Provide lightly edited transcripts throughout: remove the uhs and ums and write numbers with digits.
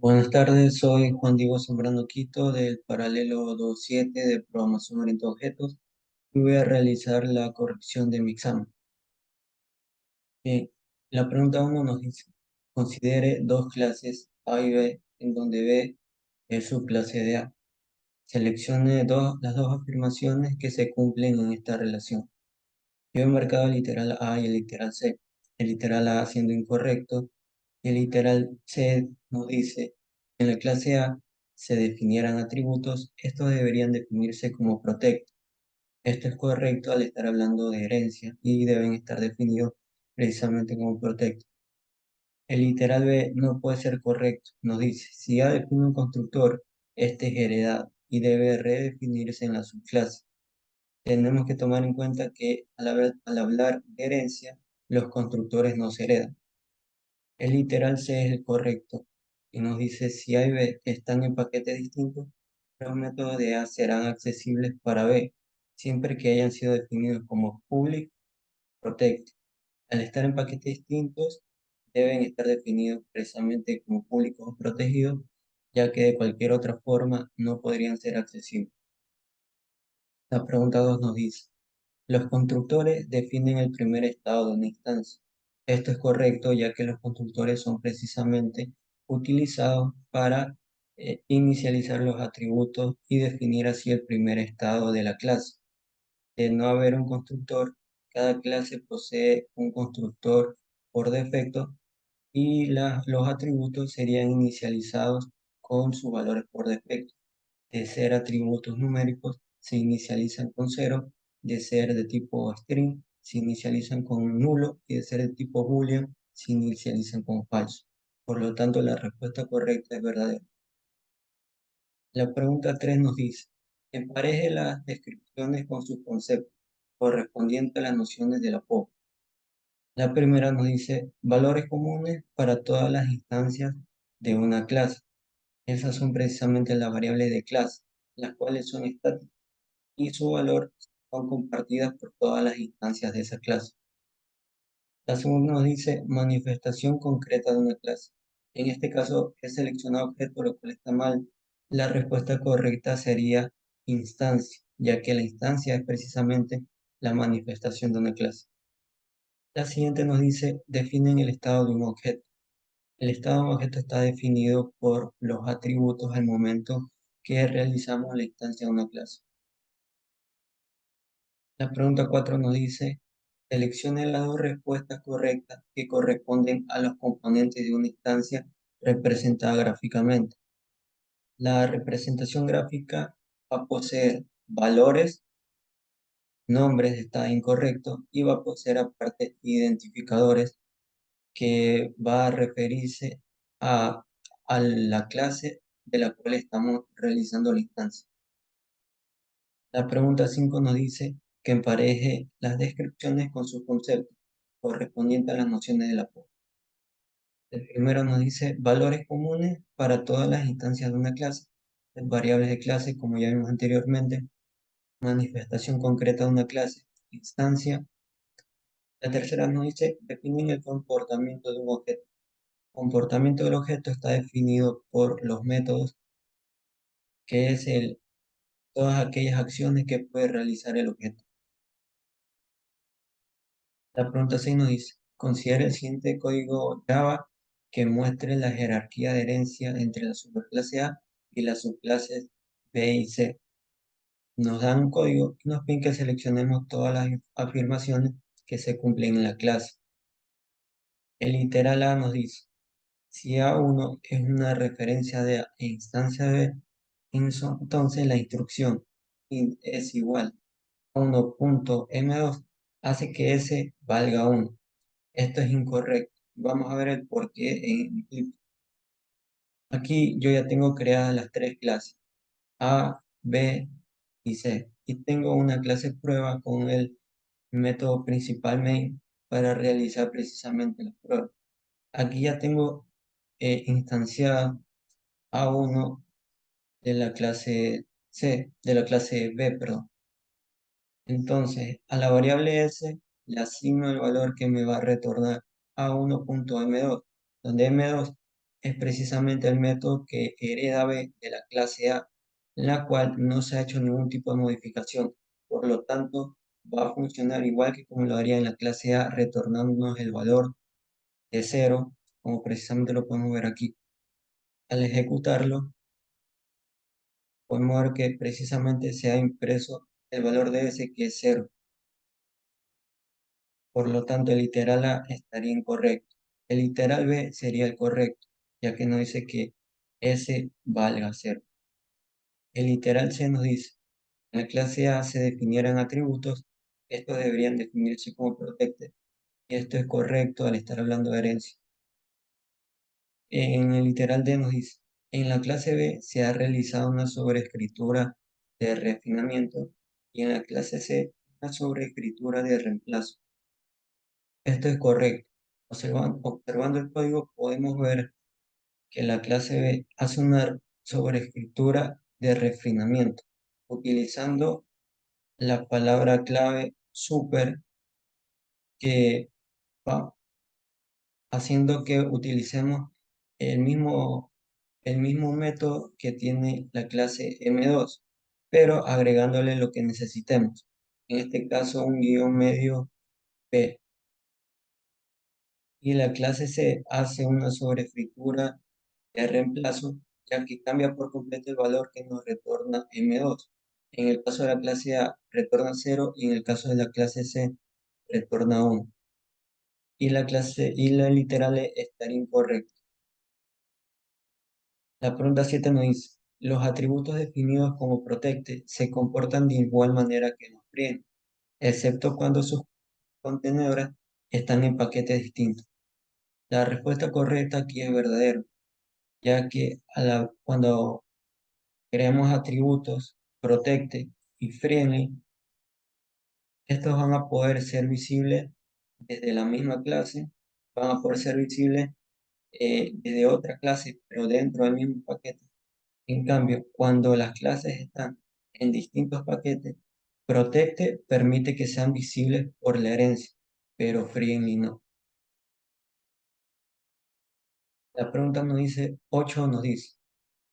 Buenas tardes, soy Juan Diego Zambrano Quito del paralelo 27 de programación orientada a objetos y voy a realizar la corrección de mi examen. Bien, la pregunta 1 nos dice, considere dos clases A y B en donde B es subclase de A. Seleccione las dos afirmaciones que se cumplen en esta relación. Yo he marcado el literal A y el literal C. El literal A siendo incorrecto y el literal C nos dice, en la clase A se definieran atributos, estos deberían definirse como protect. Esto es correcto al estar hablando de herencia y deben estar definidos precisamente como protect. El literal B no puede ser correcto. Nos dice, si A define un constructor, este es heredado y debe redefinirse en la subclase. Tenemos que tomar en cuenta que al hablar de herencia, los constructores no se heredan. El literal C es el correcto y nos dice si A y B están en paquetes distintos, los métodos de A serán accesibles para B, siempre que hayan sido definidos como public, protect. Al estar en paquetes distintos, deben estar definidos precisamente como públicos o protegidos, ya que de cualquier otra forma no podrían ser accesibles. La pregunta 2 nos dice, los constructores definen el primer estado de una instancia. Esto es correcto, ya que los constructores son precisamente utilizados para inicializar los atributos y definir así el primer estado de la clase. De no haber un constructor, cada clase posee un constructor por defecto y los atributos serían inicializados con sus valores por defecto. De ser atributos numéricos, se inicializan con cero; de ser de tipo string, se inicializan con nulo; y de ser de tipo boolean, se inicializan con falso. Por lo tanto, la respuesta correcta es verdadera. La pregunta 3 nos dice, empareje las descripciones con sus conceptos, correspondientes a las nociones de la POP. La primera nos dice, valores comunes para todas las instancias de una clase. Esas son precisamente las variables de clase, las cuales son estáticas y su valor son compartidas por todas las instancias de esa clase. La segunda nos dice manifestación concreta de una clase. En este caso he seleccionado objeto, lo cual está mal. La respuesta correcta sería instancia, ya que la instancia es precisamente la manifestación de una clase. La siguiente nos dice definen el estado de un objeto. El estado de un objeto está definido por los atributos al momento que realizamos la instancia de una clase. La pregunta 4 nos dice, seleccione las dos respuestas correctas que corresponden a los componentes de una instancia representada gráficamente. La representación gráfica va a poseer valores, nombres, está incorrecto, y va a poseer aparte identificadores que va a referirse a, a la clase de la cual estamos realizando la instancia. La pregunta 5 nos dice que empareje las descripciones con sus conceptos, correspondientes a las nociones de la POP. El primero nos dice valores comunes para todas las instancias de una clase, variables de clase, como ya vimos anteriormente, manifestación concreta de una clase, instancia. La tercera nos dice definen el comportamiento de un objeto. El comportamiento del objeto está definido por los métodos, que es todas aquellas acciones que puede realizar el objeto. La pregunta 6 nos dice, considera el siguiente código Java que muestre la jerarquía de herencia entre la superclase A y las subclases B y C. Nos dan un código y nos piden que seleccionemos todas las afirmaciones que se cumplen en la clase. El literal A nos dice, si A1 es una referencia de A e instancia de B, entonces la instrucción int es igual a 1.m2 hace que S valga 1. Esto es incorrecto. Vamos a ver el por qué en Eclipse. Aquí yo ya tengo creadas las tres clases, A, B y C. Y tengo una clase prueba con el método principal main para realizar precisamente las pruebas. Aquí ya tengo instanciada A1 de la clase C, de la clase B, perdón. Entonces, a la variable S le asigno el valor que me va a retornar A1.m2, donde m2 es precisamente el método que hereda B de la clase A, en la cual no se ha hecho ningún tipo de modificación. Por lo tanto, va a funcionar igual que como lo haría en la clase A, retornándonos el valor de 0, como precisamente lo podemos ver aquí. Al ejecutarlo, podemos ver que precisamente se ha impreso el valor de S, que es 0. Por lo tanto, el literal A estaría incorrecto. El literal B sería el correcto, ya que nos dice que S valga 0. El literal C nos dice, en la clase A se definieran atributos, estos deberían definirse como protected, y esto es correcto al estar hablando de herencia. En el literal D nos dice, en la clase B se ha realizado una sobreescritura de refinamiento y en la clase C una sobreescritura de reemplazo. Esto es correcto. Observando el código podemos ver que la clase B hace una sobreescritura de refinamiento utilizando la palabra clave super, que va haciendo que utilicemos el mismo, el mismo método que tiene la clase M2, pero agregándole lo que necesitemos. En este caso, un guión medio P. Y la clase C hace una sobreescritura de reemplazo, ya que cambia por completo el valor que nos retorna M2. En el caso de la clase A, retorna 0 y en el caso de la clase C, retorna 1. Y la literal estaría incorrecta. La pregunta 7 nos dice, los atributos definidos como protected se comportan de igual manera que los free, excepto cuando sus contenedores están en paquetes distintos. La respuesta correcta aquí es verdadero, ya que cuando creamos atributos protected y friendly, estos van a poder ser visibles desde la misma clase, van a poder ser visibles desde otra clase, pero dentro del mismo paquete. En cambio, cuando las clases están en distintos paquetes, Protected permite que sean visibles por la herencia, pero Friendly no. La pregunta nos dice, 8 nos dice,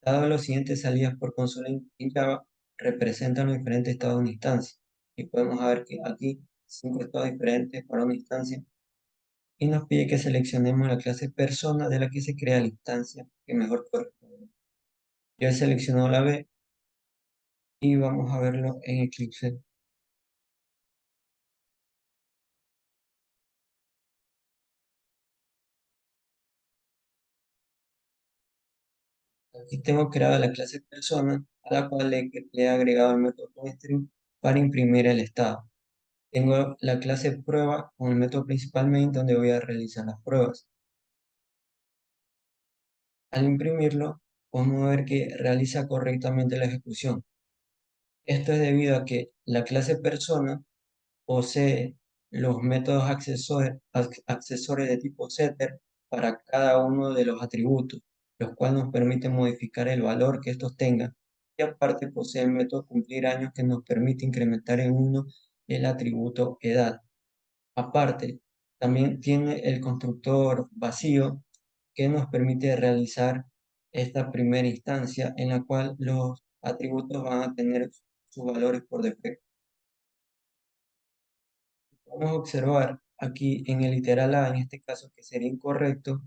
dado los siguientes salidas por consola en Java representan los diferentes estados de una instancia. Y podemos ver que aquí 5 estados diferentes para una instancia. Y nos pide que seleccionemos la clase persona de la que se crea la instancia que mejor corresponde. Yo he seleccionado la B y vamos a verlo en Eclipse. Aquí tengo creada la clase persona, a la cual le he agregado el método toString para imprimir el estado. Tengo la clase prueba con el método principal main, donde voy a realizar las pruebas. Al imprimirlo, podemos ver que realiza correctamente la ejecución. Esto es debido a que la clase persona posee los métodos accesorios de tipo setter para cada uno de los atributos, los cuales nos permiten modificar el valor que estos tengan. Y aparte posee el método cumplir años, que nos permite incrementar en 1 el atributo edad. Aparte, también tiene el constructor vacío, que nos permite realizar esta primera instancia en la cual los atributos van a tener sus valores por defecto. Vamos a observar aquí en el literal A, en este caso que sería incorrecto,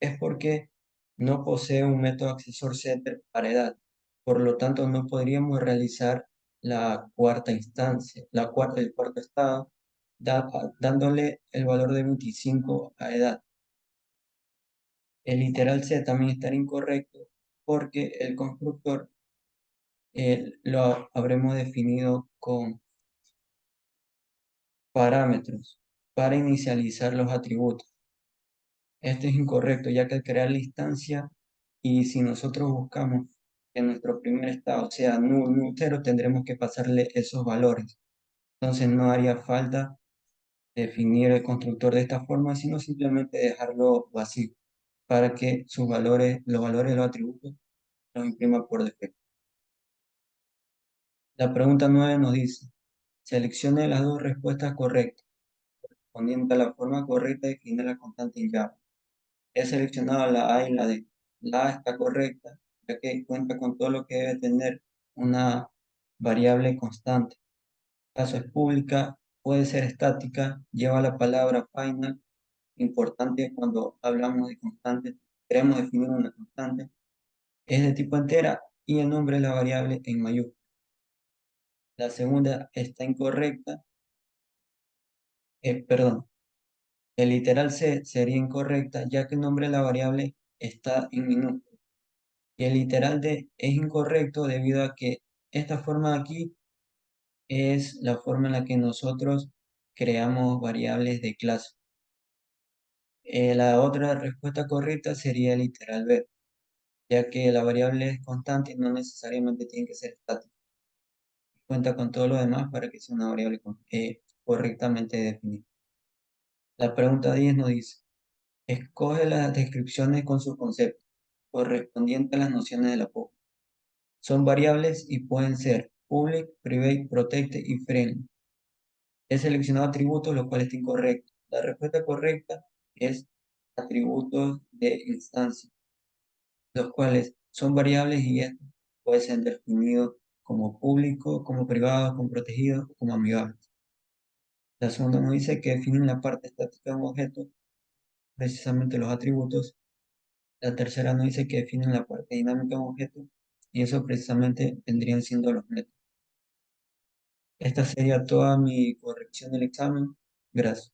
es porque no posee un método accesor setter para edad. Por lo tanto, no podríamos realizar la cuarta instancia, el cuarto estado, dándole el valor de 25 a edad. El literal C también estaría incorrecto porque el constructor lo habremos definido con parámetros para inicializar los atributos. Esto es incorrecto, ya que al crear la instancia y si nosotros buscamos que nuestro primer estado sea null, null, 0, tendremos que pasarle esos valores. Entonces no haría falta definir el constructor de esta forma, sino simplemente dejarlo vacío para que los valores de los atributos los imprima por defecto. La pregunta 9 nos dice, seleccione las dos respuestas correctas, respondiendo a la forma correcta de definir la constante en Java. He seleccionado la A y la D. la A está correcta, ya que cuenta con todo lo que debe tener una variable constante. Caso es pública, puede ser estática, lleva la palabra final, importante cuando hablamos de constante, queremos definir una constante, es de tipo entera y el nombre de la variable en mayúscula. La segunda está incorrecta, perdón, el literal C sería incorrecta ya que el nombre de la variable está en minúscula. Y el literal D es incorrecto debido a que esta forma de aquí es la forma en la que nosotros creamos variables de clase. La otra respuesta correcta sería el literal B, ya que la variable es constante y no necesariamente tiene que ser estática. Cuenta con todo lo demás para que sea una variable correctamente definida. La pregunta 10 nos dice, escoge las descripciones con sus conceptos, correspondientes a las nociones de la POC. Son variables y pueden ser public, private, protected y friendly. He seleccionado atributos, lo cual está incorrecto. La respuesta correcta es atributos de instancia, los cuales son variables y estos pueden ser definidos como público, como privado, como protegido o como amigables. La segunda nos dice que definen la parte estática de un objeto, precisamente los atributos. La tercera nos dice que definen la parte dinámica de un objeto y eso precisamente vendrían siendo los métodos. Esta sería toda mi corrección del examen. Gracias.